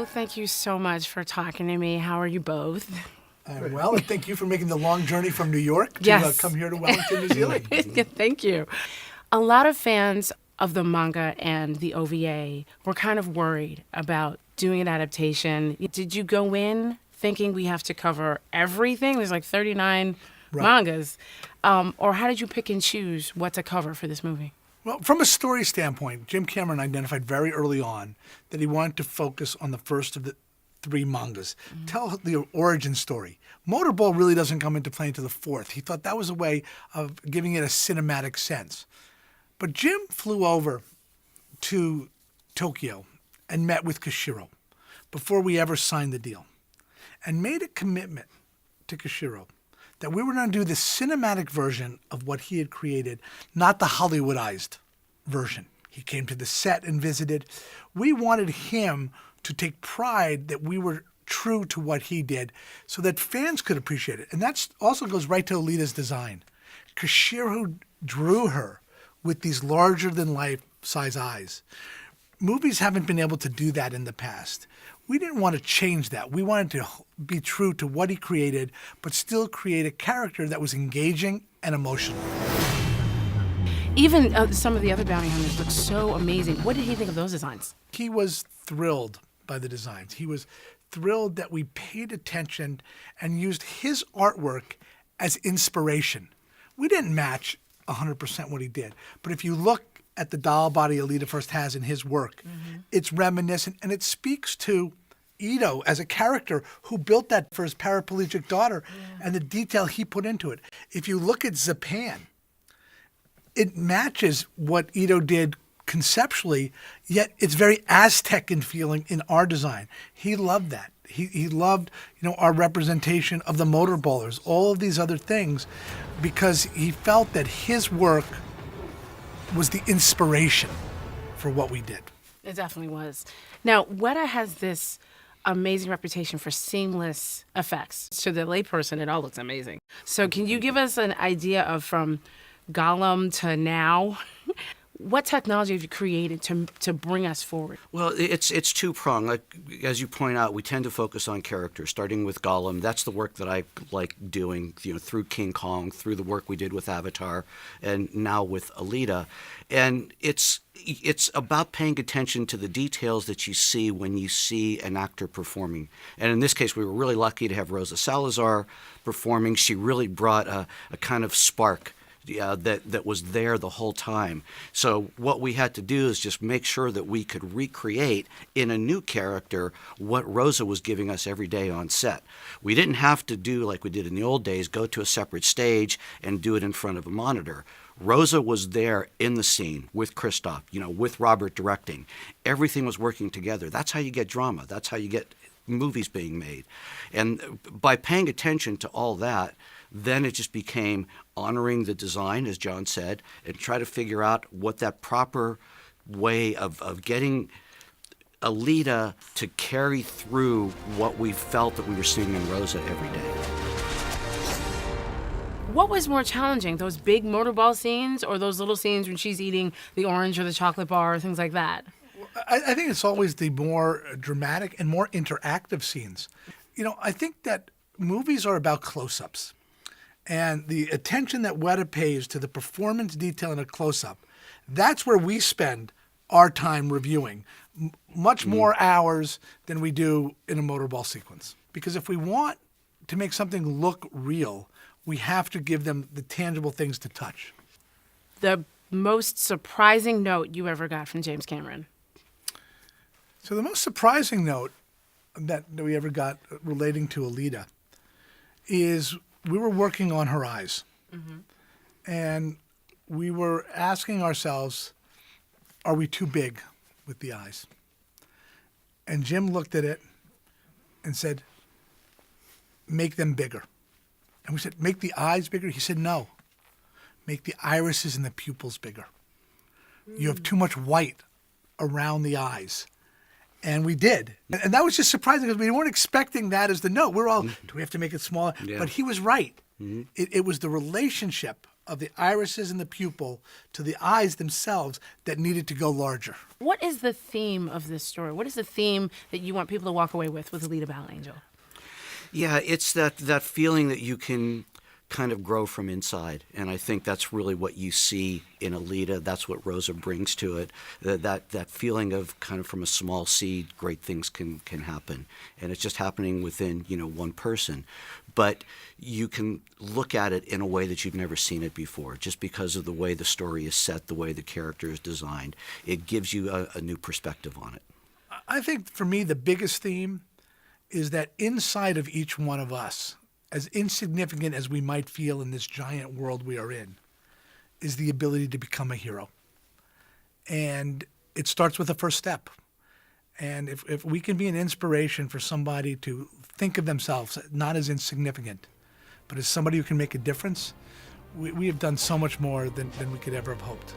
Thank you so much for talking to me. How are you both? I'm well, and thank you for making the long journey from New York to come here to Wellington, New Zealand. Thank you. A lot of fans of the manga and the OVA were kind of worried about doing an adaptation. Did you go in thinking we have to cover everything? There's like 39 mangas. Or how did you pick and choose what to cover for this movie? Well, from a story standpoint, Jim Cameron identified very early on that he wanted to focus on the first of the 3 mangas, tell the origin story. Motorball really doesn't come into play until the 4th. He thought that was a way of giving it a cinematic sense. But Jim flew over to Tokyo and met with Koshiro before we ever signed the deal and made a commitment to Koshiro that we were going to do the cinematic version of what he had created, not the Hollywoodized version. He came to the set and visited. We wanted him to take pride that we were true to what he did so that fans could appreciate it. And that also goes right to Alita's design. Koshiro drew her with these larger-than-life size eyes. Movies haven't been able to do that in the past. We didn't want to change that. We wanted to be true to what he created, but still create a character that was engaging and emotional. Even some of the other bounty hunters look so amazing. What did he think of those designs? He was thrilled by the designs. He was thrilled that we paid attention and used his artwork as inspiration. We didn't match 100% what he did, but if you look at the doll body Alita first has in his work, it's reminiscent, and it speaks to Ito as a character who built that for his paraplegic daughter and the detail he put into it. If you look at Japan, it matches what Ito did conceptually, yet it's very Aztec in feeling in our design. He loved that. He loved, our representation of the motorballers, all of these other things, because he felt that his work was the inspiration for what we did. It definitely was. Now, WETA has this amazing reputation for seamless effects. To the layperson, it all looks amazing. So can you give us an idea of from Gollum to now? What technology have you created to bring us forward? Well, it's two-pronged. Like, as you point out, we tend to focus on characters, starting with Gollum. That's the work that I like doing, through King Kong, through the work we did with Avatar, and now with Alita. And it's about paying attention to the details that you see when you see an actor performing. And in this case, we were really lucky to have Rosa Salazar performing. She really brought a kind of spark that was there the whole time. So what we had to do is just make sure that we could recreate in a new character what Rosa was giving us every day on set. We didn't have to do like we did in the old days, go to a separate stage and do it in front of a monitor. Rosa was there in the scene with Christoph, with Robert directing. Everything was working together. That's how you get drama. That's how you get movies being made. And by paying attention to all that, then it just became honoring the design, as Jon said, and try to figure out what that proper way of getting Alita to carry through what we felt that we were seeing in Rosa every day. What was more challenging, those big motorball scenes or those little scenes when she's eating the orange or the chocolate bar or things like that? I think it's always the more dramatic and more interactive scenes. I think that movies are about close-ups. And the attention that WETA pays to the performance detail in a close-up, that's where we spend our time reviewing, much more hours than we do in a motorball sequence. Because if we want to make something look real, we have to give them the tangible things to touch. The most surprising note you ever got from James Cameron? So the most surprising note that we ever got relating to Alita is we were working on her eyes. And we were asking ourselves, are we too big with the eyes? And Jim looked at it and said, make them bigger. And we said, make the eyes bigger? He said, no. make the irises and the pupils bigger. You have too much white around the eyes. And we did. And that was just surprising because we weren't expecting that as the note. We're all, do we have to make it smaller? Yeah. But he was right. It was the relationship of the irises and the pupil to the eyes themselves that needed to go larger. What is the theme of this story? What is the theme that you want people to walk away with Alita Battle Angel? Yeah, it's that feeling that you can kind of grow from inside, and I think that's really what you see in Alita. That's what Rosa brings to it. That feeling of kind of from a small seed, great things can happen, and it's just happening within one person. But you can look at it in a way that you've never seen it before, just because of the way the story is set, the way the character is designed. It gives you a new perspective on it. I think for me the biggest theme is that inside of each one of us, as insignificant as we might feel in this giant world we are in, is the ability to become a hero. And it starts with the first step. And if we can be an inspiration for somebody to think of themselves not as insignificant, but as somebody who can make a difference, we have done so much more than we could ever have hoped.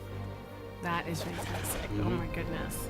That is fantastic. Oh my goodness.